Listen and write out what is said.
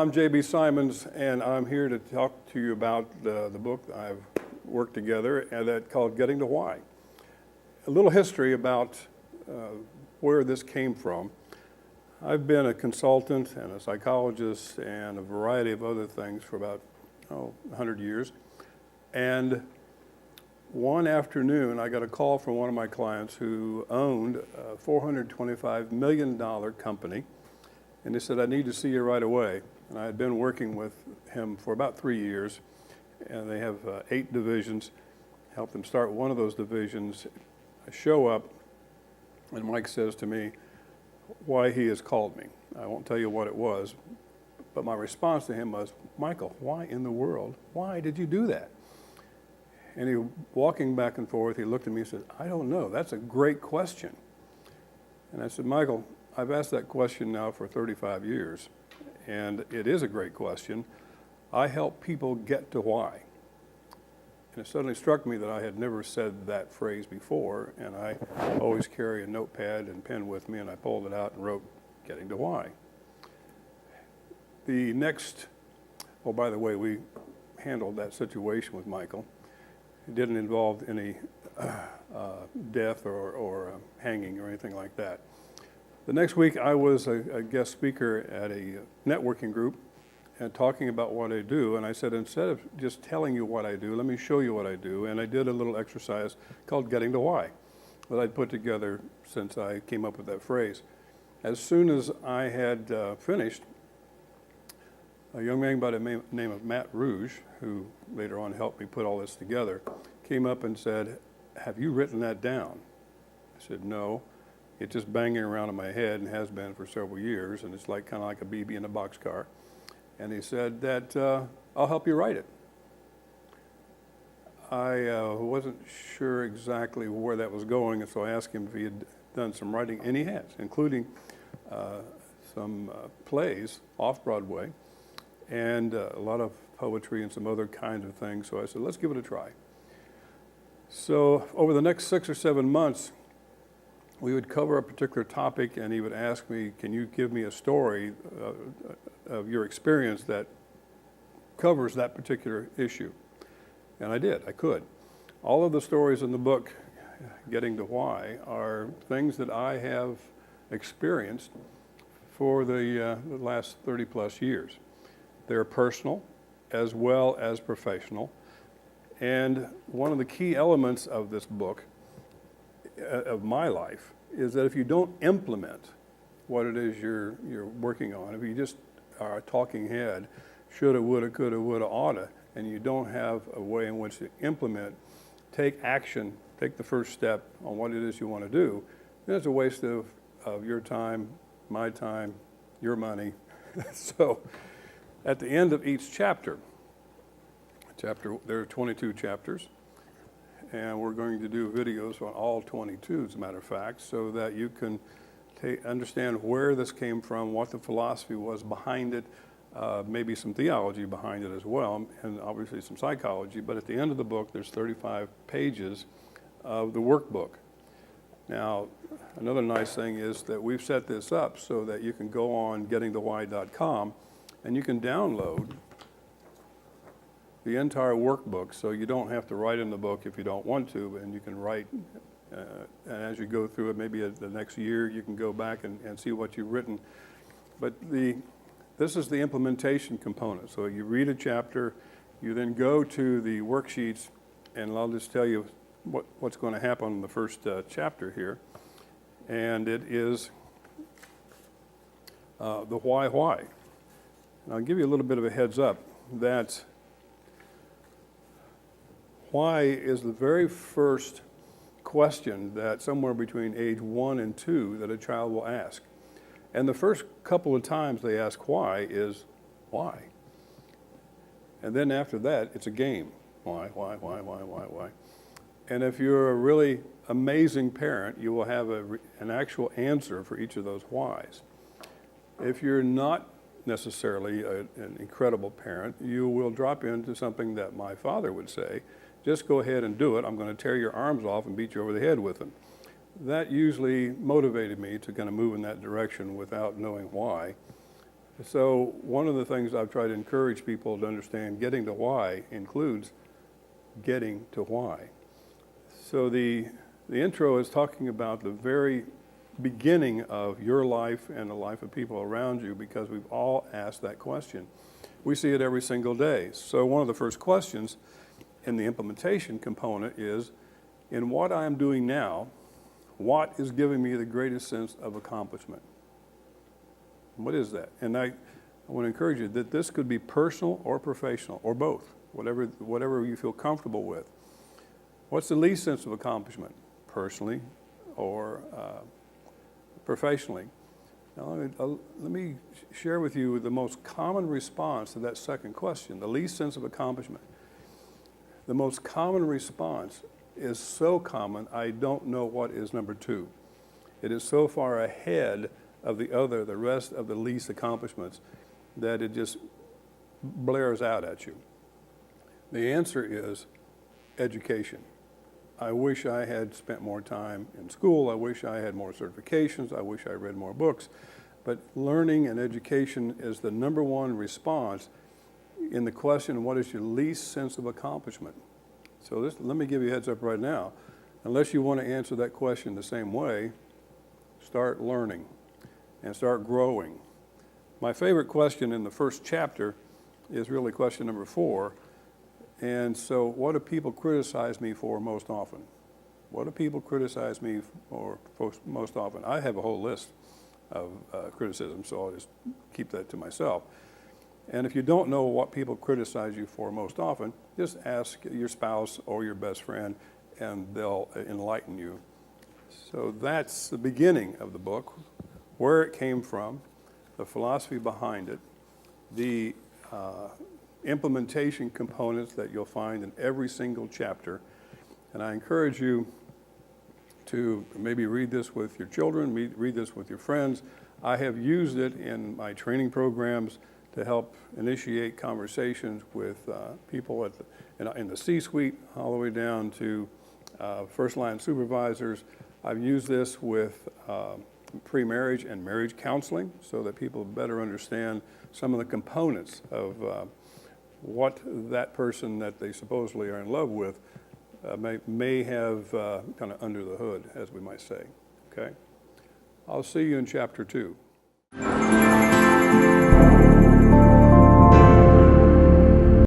I'm J.B. Symons, and I'm here to talk to you about the book I've worked together that called Getting to Why. A little history about where this came from. I've been a consultant and a psychologist and a variety of other things for about 100 years. And one afternoon, I got a call from one of my clients who owned a $425 million company. And he said, I need to see you right away. And I had been working with him for about 3 years. And they have 8 divisions. Helped them start one of those divisions. I show up, and Mike says to me why he has called me. I won't tell you what it was, but my response to him was, Michael, why in the world? Why did you do that? And he, walking back and forth, he looked at me and said, I don't know. That's a great question. And I said, Michael, I've asked that question now for 35 years, and it is a great question. I help people get to why. And it suddenly struck me that I had never said that phrase before, and I always carry a notepad and pen with me, and I pulled it out and wrote, Getting to Why. The next, oh, by the way, we handled that situation with Michael. It didn't involve any death or hanging or anything like that. The next week, I was a guest speaker at a networking group and talking about what I do. And I said, instead of just telling you what I do, let me show you what I do. And I did a little exercise called Getting to Why that I'd put together since I came up with that phrase. As soon as I had finished, a young man by the name of Matt Rouge, who later on helped me put all this together, came up and said, have you written that down? I said, no. It's just banging around in my head and has been for several years, and it's like kind of like a BB in a boxcar. And he said that I'll help you write it. I wasn't sure exactly where that was going, and so I asked him if he had done some writing, and he has, including some plays off Broadway and a lot of poetry and some other kinds of things. So I said, let's give it a try. So over the next 6 or 7 months, we would cover a particular topic, and he would ask me, can you give me a story of your experience that covers that particular issue? And I did, I could. All of the stories in the book, Getting to Why, are things that I have experienced for the last 30 plus years. They're personal as well as professional. And one of the key elements of this book, of my life, is that if you don't implement what it is you're working on, if you just are a talking head, shoulda, woulda, coulda, woulda, oughta, and you don't have a way in which to implement, take action, take the first step on what it is you want to do, then it's a waste of your time, my time, your money. So at the end of each chapter, there are 22 chapters, and we're going to do videos on all 22, as a matter of fact, so that you can understand where this came from, what the philosophy was behind it, maybe some theology behind it as well, and obviously some psychology. But at the end of the book, there's 35 pages of the workbook. Now, another nice thing is that we've set this up so that you can go on gettingthewhy.com and you can download the entire workbook, so you don't have to write in the book if you don't want to, and you can write, and as you go through it, maybe the next year, you can go back and see what you've written. But this is the implementation component. So you read a chapter, you then go to the worksheets, and I'll just tell you what's going to happen in the first chapter here, and it is the why. And I'll give you a little bit of a heads up that why is the very first question that somewhere between age 1 and 2 that a child will ask. And the first couple of times they ask why is why. And then after that, it's a game. Why? And if you're a really amazing parent, you will have an actual answer for each of those whys. If you're not necessarily an incredible parent, you will drop into something that my father would say, just go ahead and do it. I'm going to tear your arms off and beat you over the head with them. That usually motivated me to kind of move in that direction without knowing why. So one of the things I've tried to encourage people to understand, getting to why includes getting to why. So the intro is talking about the very beginning of your life and the life of people around you, because we've all asked that question. We see it every single day. So one of the first questions in the implementation component is, in what I am doing now, what is giving me the greatest sense of accomplishment? What is that? And I want to encourage you that this could be personal or professional or both, whatever you feel comfortable with. What's the least sense of accomplishment, personally or professionally? Now, let me share with you the most common response to that second question, the least sense of accomplishment. The most common response is so common, I don't know what is number two. It is so far ahead of the rest of the least accomplishments, that it just blares out at you. The answer is education. I wish I had spent more time in school. I wish I had more certifications. I wish I read more books. But learning and education is the number one response in the question, what is your least sense of accomplishment? So let me give you a heads up right now. Unless you want to answer that question the same way, start learning and start growing. My favorite question in the first chapter is really question number 4. And so, what do people criticize me for most often? What do people criticize me for most often? I have a whole list of criticisms, so I'll just keep that to myself. And if you don't know what people criticize you for most often, just ask your spouse or your best friend, and they'll enlighten you. So that's the beginning of the book, where it came from, the philosophy behind it, the implementation components that you'll find in every single chapter. And I encourage you to maybe read this with your children, read this with your friends. I have used it in my training programs to help initiate conversations with people in the C-suite, all the way down to first-line supervisors. I've used this with pre-marriage and marriage counseling, so that people better understand some of the components of what that person that they supposedly are in love with may have kind of under the hood, as we might say. Okay? I'll see you in chapter 2.